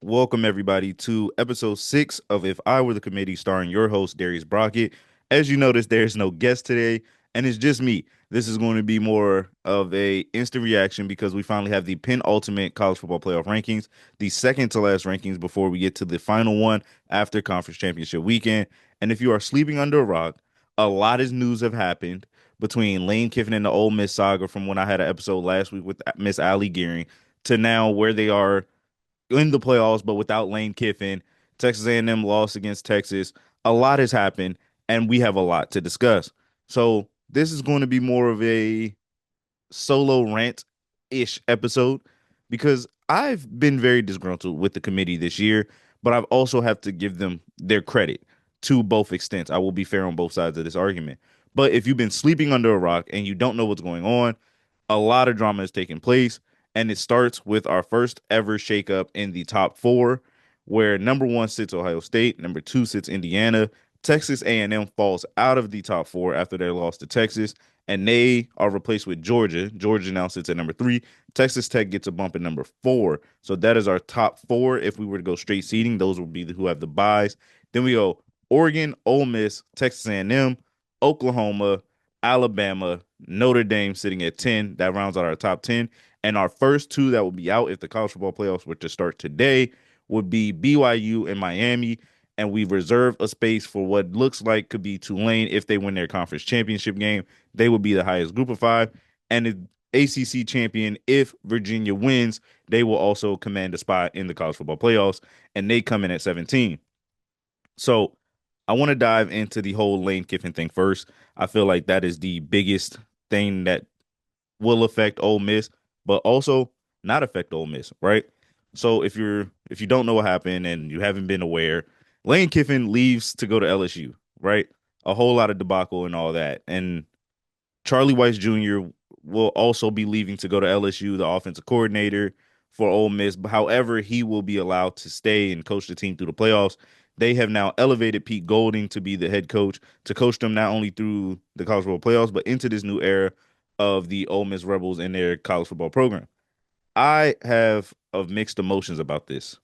Welcome everybody to episode 6 of If I Were the Committee, starring your host Darius Brockett. As you notice, there's no guest today, and it's just me. This is going to be more of a instant reaction because we finally have the penultimate college football playoff rankings, the second to last rankings before we get to the final one after conference championship weekend. And if you are sleeping under a rock, a lot of news have happened between Lane Kiffin and the Ole Miss saga from when I had an episode last week with Miss Allie Gearing to now where they are in the playoffs, but without Lane Kiffin. Texas A&M lost against Texas. A lot has happened, and we have a lot to discuss. So this is going to be more of a solo rant-ish episode because I've been very disgruntled with the committee this year, but I've also have to give them their credit to both extents. I will be fair on both sides of this argument. But if you've been sleeping under a rock and you don't know what's going on, a lot of drama is taking place, and it starts with our first ever shakeup in the top four, where number one sits Ohio State, number two sits Indiana. Texas A&M falls out of the top four after their loss to Texas, and they are replaced with Georgia. Georgia now sits at number three. Texas Tech gets a bump at number four. So that is our top four. If we were to go straight seeding, those would be who have the buys. Then we go Oregon, Ole Miss, Texas A&M, Oklahoma, Alabama, Notre Dame sitting at 10. That rounds out our top 10. And our first two that will be out if the college football playoffs were to start today would be BYU and Miami. And we've reserved a space for what looks like could be Tulane if they win their conference championship game. They would be the highest group of five. And the ACC champion, if Virginia wins, they will also command a spot in the college football playoffs. And they come in at 17. So I want to dive into the whole Lane Kiffin thing first. I feel like that is the biggest thing that will affect Ole Miss, but also not affect Ole Miss, right? So if you don't know what happened and you haven't been aware, Lane Kiffin leaves to go to LSU, right? A whole lot of debacle and all that. And Charlie Weiss Jr. will also be leaving to go to LSU, the offensive coordinator for Ole Miss. However, he will be allowed to stay and coach the team through the playoffs. They have now elevated Pete Golding to be the head coach to coach them not only through the college football playoffs, but into this new era of the Ole Miss Rebels and their college football program. I have of mixed emotions about this.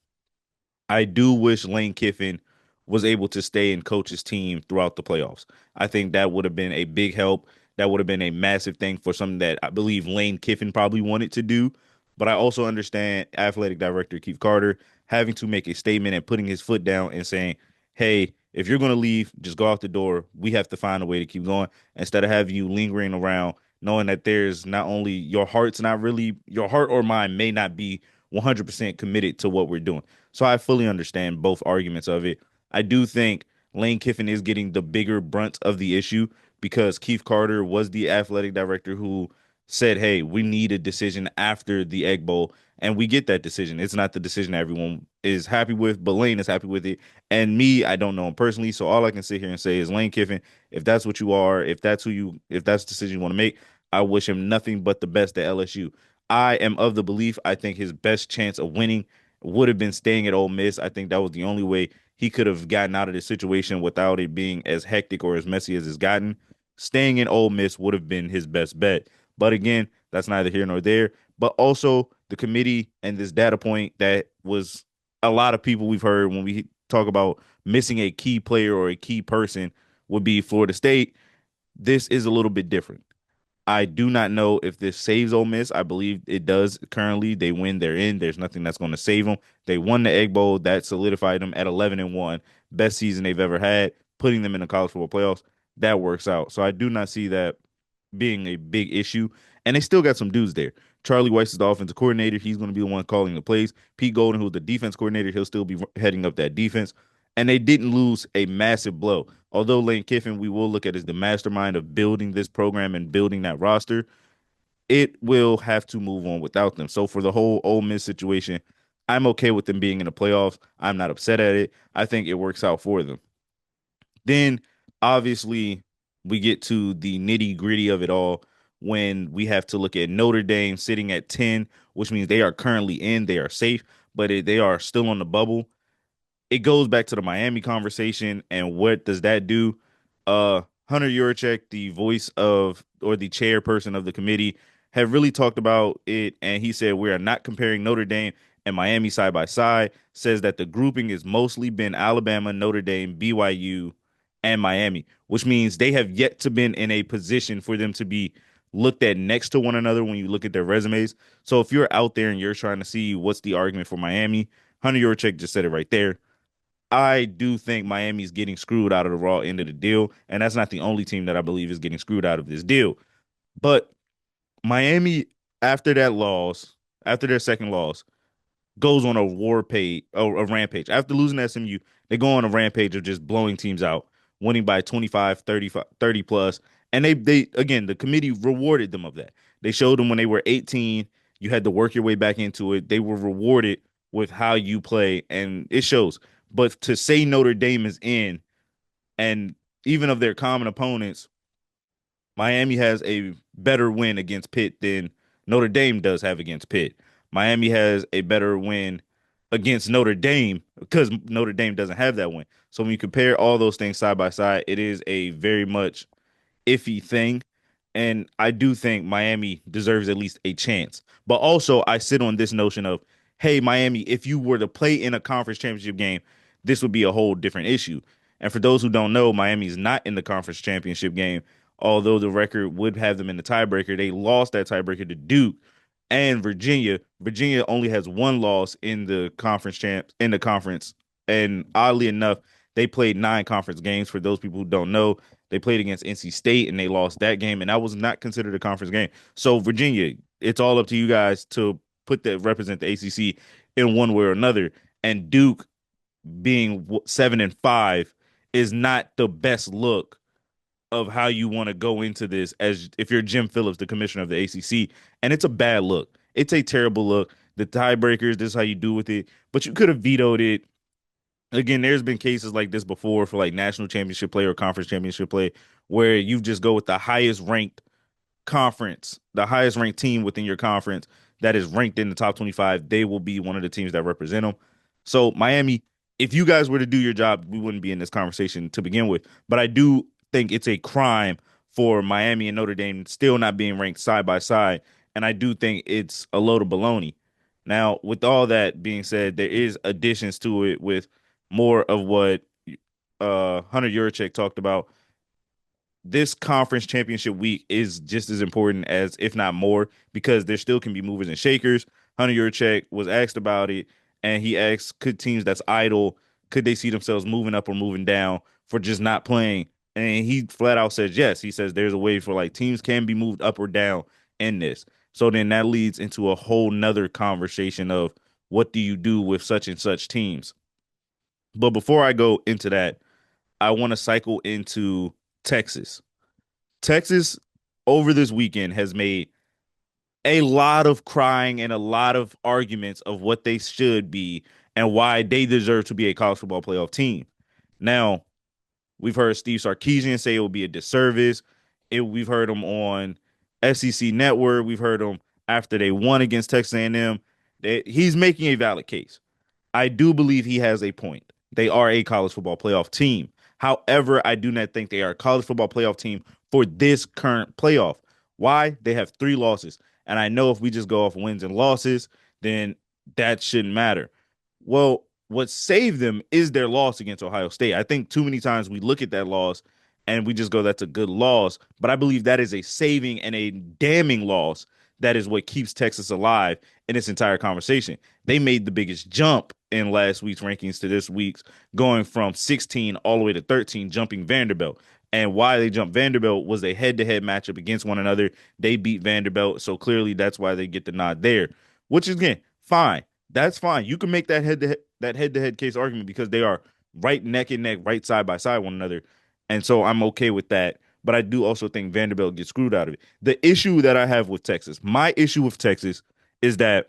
I do wish Lane Kiffin was able to stay and coach his team throughout the playoffs. I think that would have been a big help. That would have been a massive thing for something that I believe Lane Kiffin probably wanted to do. But I also understand athletic director Keith Carter having to make a statement and putting his foot down and saying, hey, if you're going to leave, just go out the door. We have to find a way to keep going instead of having you lingering around, knowing that there's not only your heart's not really, your heart or mind may not be 100% committed to what we're doing. So I fully understand both arguments of it. I do think Lane Kiffin is getting the bigger brunt of the issue because Keith Carter was the athletic director who said, hey, we need a decision after the Egg Bowl. And we get that decision. It's not the decision everyone is happy with, but Lane is happy with it. And me, I don't know him personally. So all I can sit here and say is Lane Kiffin, if that's what you are, if that's the decision you want to make, I wish him nothing but the best at LSU. I am of the belief I think his best chance of winning would have been staying at Ole Miss. I think that was the only way he could have gotten out of this situation without it being as hectic or as messy as it's gotten. Staying in Ole Miss would have been his best bet. But again, that's neither here nor there. But also the committee and this data point that was a lot of people we've heard when we talk about missing a key player or a key person would be Florida State. This is a little bit different. I do not know if this saves Ole Miss. I believe it does currently. They win, they're in. There's nothing that's going to save them. They won the Egg Bowl. That solidified them at 11-1. Best season they've ever had, putting them in the college football playoffs. That works out. So I do not see that being a big issue. And they still got some dudes there. Charlie Weiss is the offensive coordinator. He's going to be the one calling the plays. Pete Golden, who's the defense coordinator, he'll still be heading up that defense. And they didn't lose a massive blow. Although Lane Kiffin, we will look at as the mastermind of building this program and building that roster, it will have to move on without them. So for the whole Ole Miss situation, I'm okay with them being in the playoffs. I'm not upset at it. I think it works out for them. Then obviously we get to the nitty gritty of it all when we have to look at Notre Dame sitting at 10, which means they are currently in, they are safe, but they are still on the bubble. It goes back to the Miami conversation and what does that do? Hunter Yurachek, the voice of or the chairperson of the committee, have really talked about it, and he said we are not comparing Notre Dame and Miami side by side says that the grouping has mostly been Alabama, Notre Dame, BYU, and Miami, which means they have yet to been in a position for them to be looked at next to one another when you look at their resumes. So if you're out there and you're trying to see what's the argument for Miami, Hunter Yurchek just said it right there. I do think Miami's getting screwed out of the raw end of the deal, and that's not the only team that I believe is getting screwed out of this deal. But Miami, after that loss, after their second loss, goes on a war page, a rampage. After losing to SMU, they go on a rampage of just blowing teams out, winning by 25, 30, 30 plus. And they again, the committee rewarded them of that. They showed them when they were 18, you had to work your way back into it. They were rewarded with how you play, and it shows. But to say Notre Dame is in, and even of their common opponents, Miami has a better win against Pitt than Notre Dame does have against Pitt. Miami has a better win against Notre Dame because Notre Dame doesn't have that win. So when you compare all those things side by side, it is a very much iffy thing. And I do think Miami deserves at least a chance. But also, I sit on this notion of, hey, Miami, if you were to play in a conference championship game, this would be a whole different issue. And for those who don't know, Miami's not in the conference championship game, although the record would have them in the tiebreaker. They lost that tiebreaker to Duke and Virginia. Virginia only has one loss in the conference. And oddly enough, they played 9 conference games. For those people who don't know, they played against NC State and they lost that game, and that was not considered a conference game. So Virginia, it's all up to you guys to represent the ACC in one way or another. And Duke being 7-5 is not the best look of how you want to go into this as if you're Jim Phillips, the commissioner of the ACC, and it's a bad look. It's a terrible look. The tiebreakers, this is how you do with it, but you could have vetoed it. Again, there's been cases like this before for like national championship play or conference championship play where you just go with the highest ranked conference, the highest ranked team within your conference that is ranked in the top 25. They will be one of the teams that represent them. So Miami, if you guys were to do your job, we wouldn't be in this conversation to begin with. But I do think it's a crime for Miami and Notre Dame still not being ranked side by side. And I do think it's a load of baloney. Now, with all that being said, there is additions to it with more of what Hunter Yurchek talked about. This conference championship week is just as important as, if not more, because there still can be movers and shakers. Hunter Yurchek was asked about it, and he asked, could teams that's idle, could they see themselves moving up or moving down for just not playing? And he flat out says yes. He says there's a way for like teams can be moved up or down in this. So then that leads into a whole nother conversation of what do you do with such and such teams? But before I go into that, I want to cycle into Texas. Texas over this weekend has made a lot of crying and a lot of arguments of what they should be and why they deserve to be a college football playoff team. Now, we've heard Steve Sarkisian say it will be a disservice. We've heard him on SEC Network. We've heard him after they won against Texas A&M. He's making a valid case. I do believe he has a point. They are a college football playoff team. However, I do not think they are a college football playoff team for this current playoff. Why? They have 3 losses. And I know if we just go off wins and losses, then that shouldn't matter. Well, what saved them is their loss against Ohio State. I think too many times we look at that loss and we just go, that's a good loss. But I believe that is a saving and a damning loss. That is what keeps Texas alive in this entire conversation. They made the biggest jump in last week's rankings to this week's, going from 16 all the way to 13, jumping Vanderbilt. And why they jumped Vanderbilt was a head-to-head matchup against one another. They beat Vanderbilt, so clearly that's why they get the nod there. Which is, again, fine. That's fine. You can make that head-to-head case argument because they are right neck and neck, right side by side one another. And so I'm okay with that. But I do also think Vanderbilt gets screwed out of it. The issue that I have with Texas, my issue with Texas is that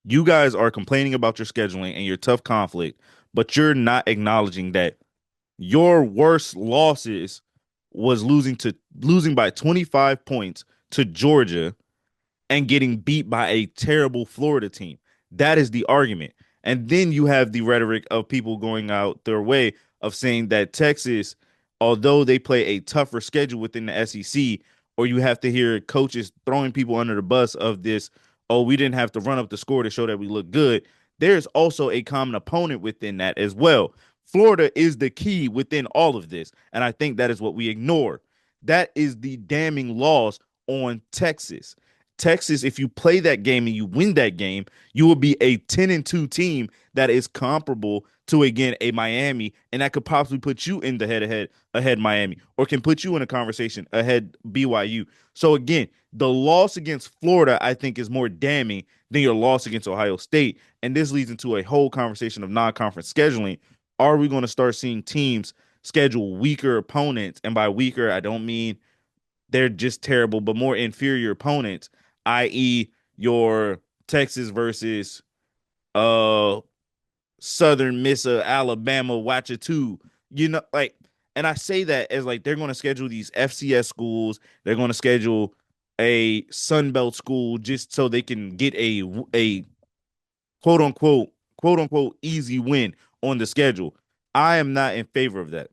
you guys are complaining about your scheduling and your tough conflict, but you're not acknowledging that your worst losses was losing by 25 points to Georgia and getting beat by a terrible Florida team. That is the argument. And then you have the rhetoric of people going out their way of saying that Texas, although they play a tougher schedule within the SEC, or you have to hear coaches throwing people under the bus of this, oh, we didn't have to run up the score to show that we look good. There's also a common opponent within that as well. Florida is the key within all of this. And I think that is what we ignore. That is the damning loss on Texas. Texas, if you play that game and you win that game, you will be a 10-2 team that is comparable to again a Miami, and that could possibly put you in the head ahead ahead Miami, or can put you in a conversation ahead BYU. So again, the loss against Florida, I think, is more damning than your loss against Ohio State. And this leads into a whole conversation of non-conference scheduling. Are we going to start seeing teams schedule weaker opponents? And by weaker, I don't mean they're just terrible, but more inferior opponents, i.e., your Texas versus uh Southern Miss, Alabama, Wachatu, like, and I say that as like they're going to schedule these FCS schools, they're going to schedule a Sun Belt school just so they can get a quote unquote easy win on the schedule. I am not in favor of that.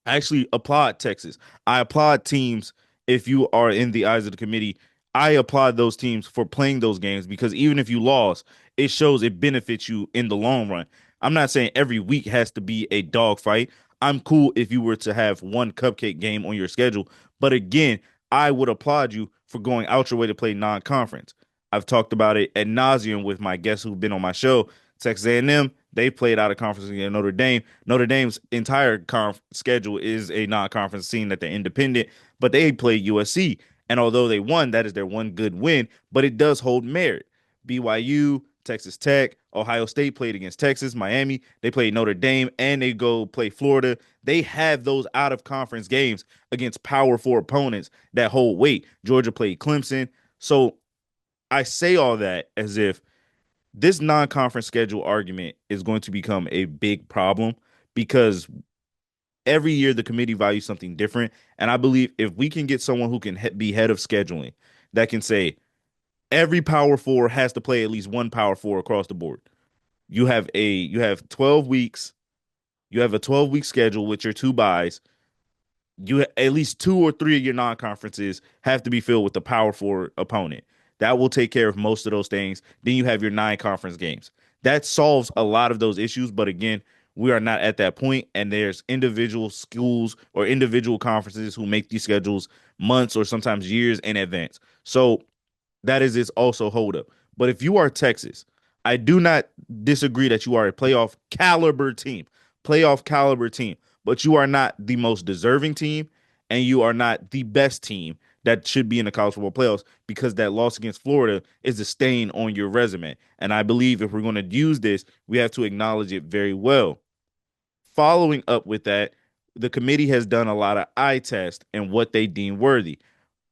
I actually applaud Texas. I applaud teams if you are in the eyes of the committee. I applaud those teams for playing those games because even if you lost, it shows it benefits you in the long run. I'm not saying every week has to be a dogfight. I'm cool if you were to have one cupcake game on your schedule. But again, I would applaud you for going out your way to play non-conference. I've talked about it ad nauseum with my guests who've been on my show. Texas A&M, they played out of conference against Notre Dame. Notre Dame's entire schedule is a non-conference, scene that they're independent, but they play USC. And although they won, that is their one good win, but it does hold merit. BYU, Texas Tech, Ohio State played against Texas, Miami, they played Notre Dame, and they go play Florida. They have those out of conference games against Power Four opponents that hold weight. Georgia played Clemson. So I say all that as if this non-conference schedule argument is going to become a big problem because every year the committee values something different. And I believe if we can get someone who can be head of scheduling that can say every power four has to play at least one power four across the board. You have 12 weeks. You have a 12-week schedule with your two buys. You at least two or three of your non-conferences have to be filled with a power four opponent. That will take care of most of those things. Then you have your nine conference games. That solves a lot of those issues. But again, we are not at that point, and there's individual schools or individual conferences who make these schedules months or sometimes years in advance. So that is its also hold up. But if you are Texas, I do not disagree that you are a playoff caliber team, but you are not the most deserving team, and you are not the best team that should be in the college football playoffs because that loss against Florida is a stain on your resume. And I believe if we're going to use this, we have to acknowledge it very well. Following up with that, the committee has done a lot of eye tests and what they deem worthy.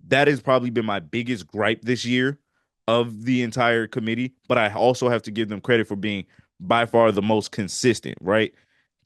That has probably been my biggest gripe this year of the entire committee, but I also have to give them credit for being by far the most consistent, right?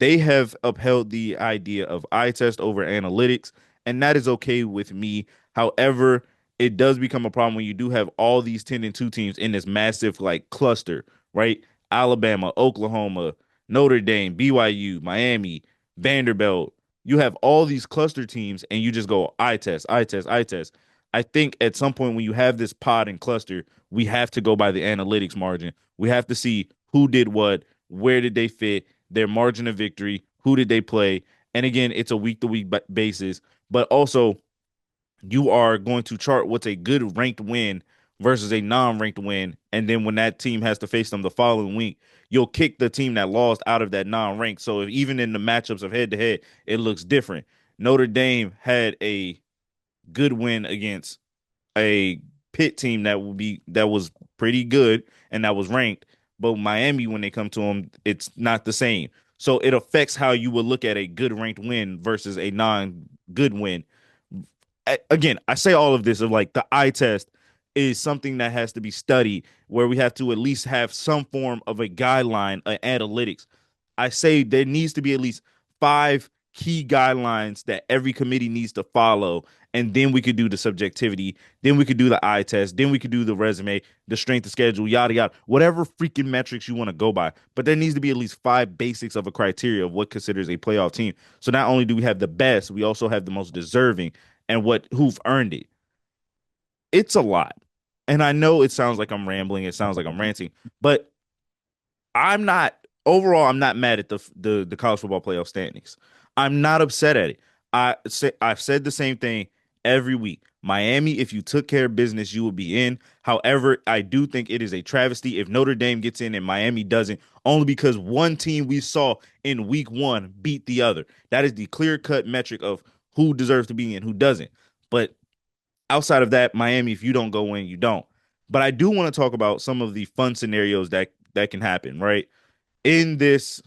They have upheld the idea of eye test over analytics, and that is okay with me. However, it does become a problem when you do have all these 10-2 teams in this massive like cluster, right? Alabama, Oklahoma, Notre Dame, BYU, Miami, Vanderbilt. You have all these cluster teams, and you just go eye test, eye test, eye test. I think at some point when you have this pod and cluster, we have to go by the analytics margin. We have to see who did what, where did they fit, their margin of victory, who did they play. And again, it's a week to week basis, but also you are going to chart what's a good ranked win versus a non-ranked win. And then when that team has to face them the following week, you'll kick the team that lost out of that non-ranked. So if, even in the matchups of head to head, it looks different. Notre Dame had a good win against a Pitt team that was pretty good and that was ranked. But Miami, when they come to them, it's not the same. So it affects how you would look at a good ranked win versus a non-good win. Again, I say all of this of like the eye test is something that has to be studied where we have to at least have some form of a guideline analytics. I say there needs to be at least five key guidelines that every committee needs to follow. And then we could do the subjectivity. Then we could do the eye test. Then we could do the resume, the strength of schedule, yada, yada, whatever freaking metrics you want to go by. But there needs to be at least five basics of a criteria of what considers a playoff team. So not only do we have the best, we also have the most deserving and who've earned it. It's a lot. And I know it sounds like I'm rambling, it sounds like I'm ranting, but I'm not overall. I'm not mad at the college football playoff standings. I'm not upset at it. I've said the same thing every week. Miami, if you took care of business, you would be in. However, I do think it is a travesty if Notre Dame gets in and Miami doesn't, only because one team we saw in week one beat the other. That is the clear cut metric of who deserves to be in, who doesn't. But outside of that, Miami, if you don't go in, you don't. But I do want to talk about some of the fun scenarios that can happen, right? In this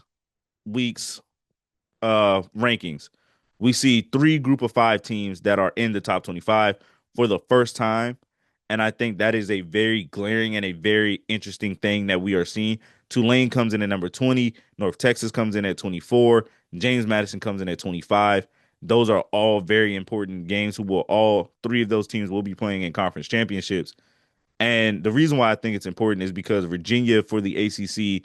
week's rankings, we see three group of five teams that are in the top 25 for the first time. And I think that is a very glaring and a very interesting thing that we are seeing. Tulane comes in at number 20, North Texas comes in at 24, James Madison comes in at 25. Those are all very important games who will all three of those teams will be playing in conference championships. And the reason why I think it's important is because Virginia for the ACC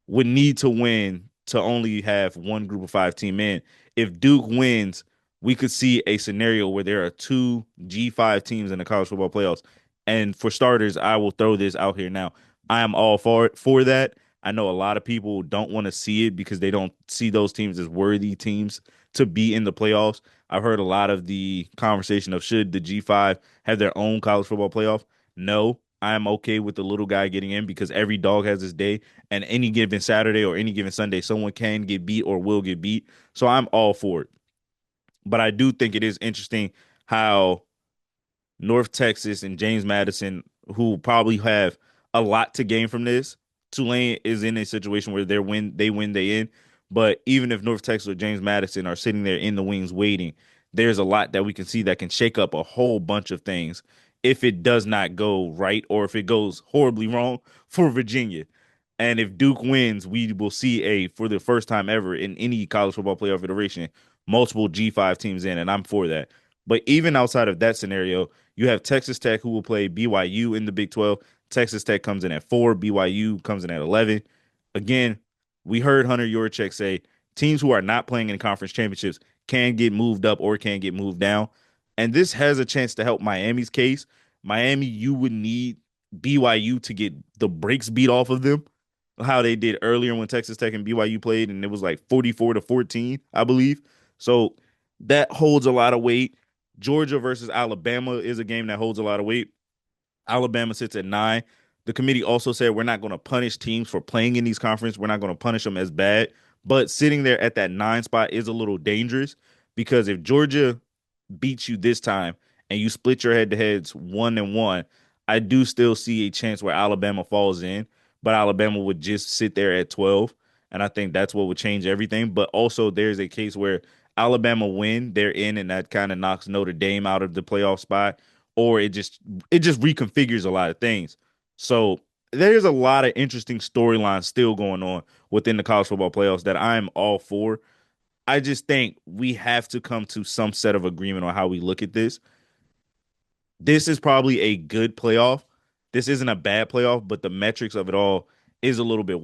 would need to win to only have one group of five team in. If Duke wins, we could see a scenario where there are two G5 teams in the college football playoffs. And for starters, I will throw this out here now. I am all for that. I know a lot of people don't want to see it because they don't see those teams as worthy teams to be in the playoffs. I've heard a lot of the conversation of should the G5 have their own college football playoff? No, I'm okay with the little guy getting in because every dog has his day, and any given Saturday or any given Sunday, someone can get beat or will get beat. So I'm all for it. But I do think it is interesting how North Texas and James Madison, who probably have a lot to gain from this. Tulane is in a situation where they win, they in. But even if North Texas or James Madison are sitting there in the wings waiting, there's a lot that we can see that can shake up a whole bunch of things if it does not go right or if it goes horribly wrong for Virginia. And if Duke wins, we will see for the first time ever in any college football playoff iteration, multiple G5 teams in, and I'm for that. But even outside of that scenario, you have Texas Tech who will play BYU in the Big 12. Texas Tech comes in at 4, BYU comes in at 11. Again, we heard Hunter Yurchek say teams who are not playing in conference championships can get moved up or can get moved down. And this has a chance to help Miami's case. Miami, you would need BYU to get the brakes beat off of them, how they did earlier when Texas Tech and BYU played, and it was like 44-14, I believe. So that holds a lot of weight. Georgia versus Alabama is a game that holds a lot of weight. Alabama sits at 9. The committee also said we're not going to punish teams for playing in these conferences. We're not going to punish them as bad. But sitting there at that 9 spot is a little dangerous because if Georgia beats you this time and you split your head to heads 1-1, I do still see a chance where Alabama falls in, but Alabama would just sit there at 12. And I think that's what would change everything. But also, there's a case where Alabama win, they're in, and that kind of knocks Notre Dame out of the playoff spot, or it just reconfigures a lot of things. So there's a lot of interesting storylines still going on within the college football playoffs that I'm all for. I just think we have to come to some set of agreement on how we look at this. This is probably a good playoff. This isn't a bad playoff, but the metrics of it all is a little bit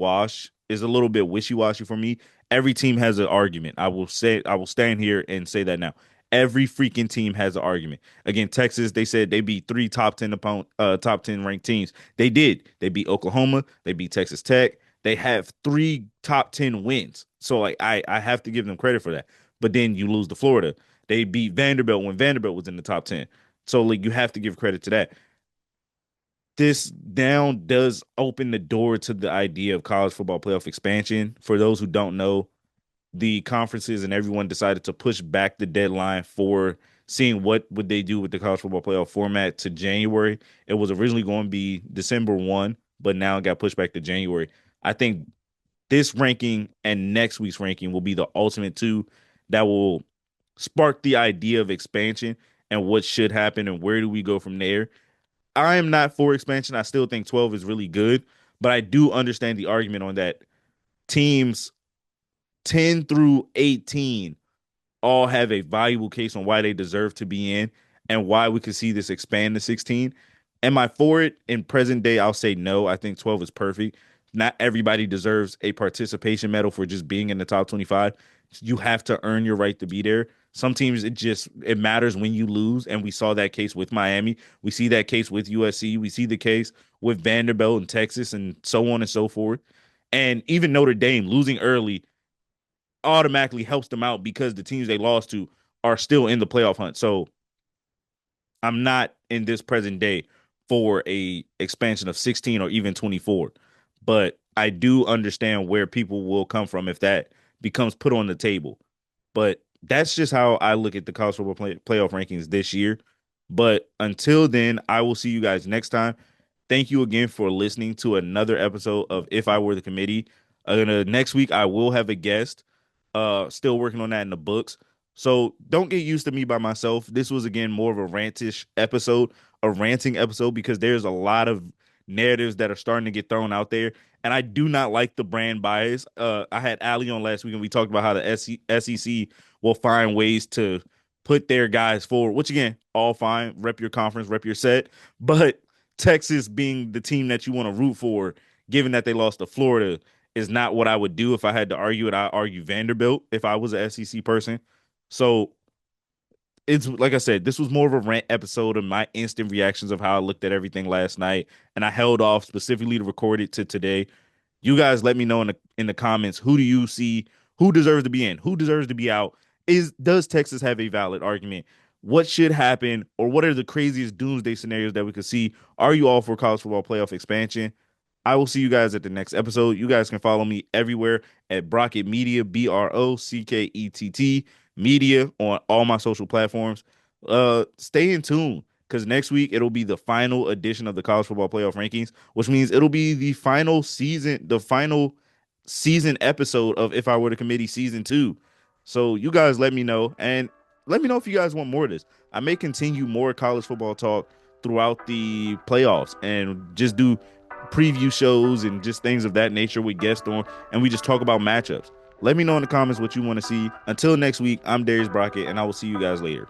is a little bit wishy-washy for me. Every team has an argument. I will stand here and say that now. Every freaking team has an argument. Again, Texas, they said they beat three top 10 ranked teams. They did. They beat Oklahoma, they beat Texas Tech. They have three top 10 wins. So like I have to give them credit for that. But then you lose to Florida. They beat Vanderbilt when Vanderbilt was in the top 10. So like you have to give credit to that. This now does open the door to the idea of college football playoff expansion. For those who don't know, the conferences and everyone decided to push back the deadline for seeing what would they do with the college football playoff format to January. It was originally going to be December 1, but now it got pushed back to January. I think this ranking and next week's ranking will be the ultimate two that will spark the idea of expansion and what should happen and where do we go from there. I am not for expansion. I still think 12 is really good, but I do understand the argument on that teams 10 through 18 all have a valuable case on why they deserve to be in and why we could see this expand to 16. Am I for it in present day? I'll say no. I think 12 is perfect. Not everybody deserves a participation medal for just being in the top 25. You have to earn your right to be there. Some teams it matters when you lose, and we saw that case with Miami. We see that case with USC. We see the case with Vanderbilt and Texas and so on and so forth. And even Notre Dame losing early automatically helps them out because the teams they lost to are still in the playoff hunt. So I'm not in this present day for a expansion of 16 or even 24, but I do understand where people will come from if that becomes put on the table. But that's just how I look at the college football playoff rankings this year. But until then, I will see you guys next time. Thank you again for listening to another episode of If I Were the Committee. Next week, I will have a guest. Still working on that in the books. So don't get used to me by myself. This was again more of a rantish episode, a ranting episode, because there's a lot of narratives that are starting to get thrown out there. And I do not like the brand bias. I had Ali on last week and we talked about how the SEC will find ways to put their guys forward, which again, all fine. Rep your conference, rep your set. But Texas being the team that you want to root for, given that they lost to Florida, is not what I would do if I had to argue it. I argue Vanderbilt if I was an SEC person. So it's like I said, this was more of a rant episode of my instant reactions of how I looked at everything last night, and I held off specifically to record it to today. You guys let me know in the comments, who do you see, who deserves to be in, who deserves to be out? Does Texas have a valid argument? What should happen, or what are the craziest doomsday scenarios that we could see? Are you all for college football playoff expansion? I will see you guys at the next episode. You guys can follow me everywhere at Brockett Media, Brockett Media on all my social platforms. Stay in tune because next week it'll be the final edition of the college football playoff rankings, which means it'll be the final season episode of If I Were the Committee season 2. So you guys let me know, and let me know if you guys want more of this. I may continue more college football talk throughout the playoffs and just do preview shows and just things of that nature with guests on, and we just talk about matchups. Let me know in the comments what you want to see. Until next week, I'm Darius Brockett, and I will see you guys later.